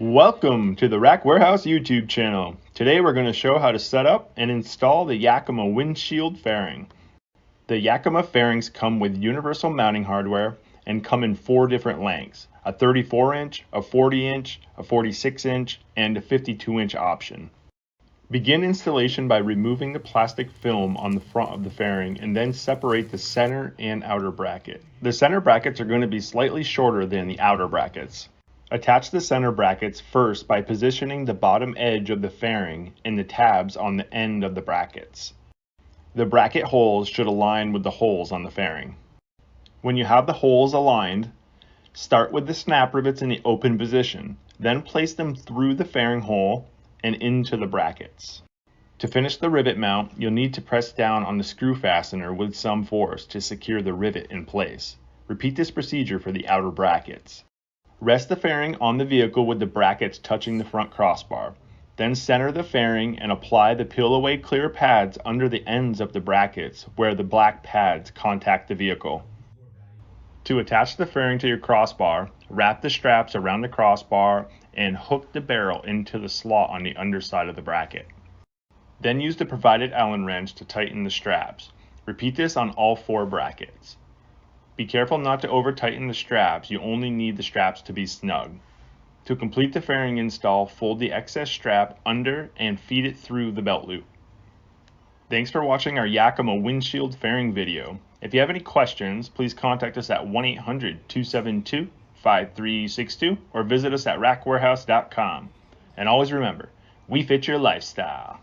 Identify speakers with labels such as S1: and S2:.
S1: Welcome to the Rack Warehouse YouTube channel. Today we're going to show how to set up and install the Yakima Windshield fairing. The Yakima fairings come with universal mounting hardware and come in 4 different lengths: a 34-inch, a 40-inch, a 46-inch, and a 52-inch option. Begin installation by removing the plastic film on the front of the fairing and then separate the center and outer bracket. The center brackets are going to be slightly shorter than the outer brackets. Attach the center brackets first by positioning the bottom edge of the fairing and the tabs on the end of the brackets. The bracket holes should align with the holes on the fairing. When you have the holes aligned, start with the snap rivets in the open position, then place them through the fairing hole and into the brackets. To finish the rivet mount, you'll need to press down on the screw fastener with some force to secure the rivet in place. Repeat this procedure for the outer brackets. Rest the fairing on the vehicle with the brackets touching the front crossbar. Then center the fairing and apply the peel-away clear pads under the ends of the brackets where the black pads contact the vehicle. To attach the fairing to your crossbar, wrap the straps around the crossbar and hook the barrel into the slot on the underside of the bracket. Then use the provided Allen wrench to tighten the straps. Repeat this on all 4 brackets. Be careful not to over-tighten the straps. You only need the straps to be snug. To complete the fairing install, fold the excess strap under and feed it through the belt loop. Thanks for watching our Yakima Windshield fairing video. If you have any questions, please contact us at 1-800-272-5362 or visit us at rackwarehouse.com. And always remember, we fit your lifestyle.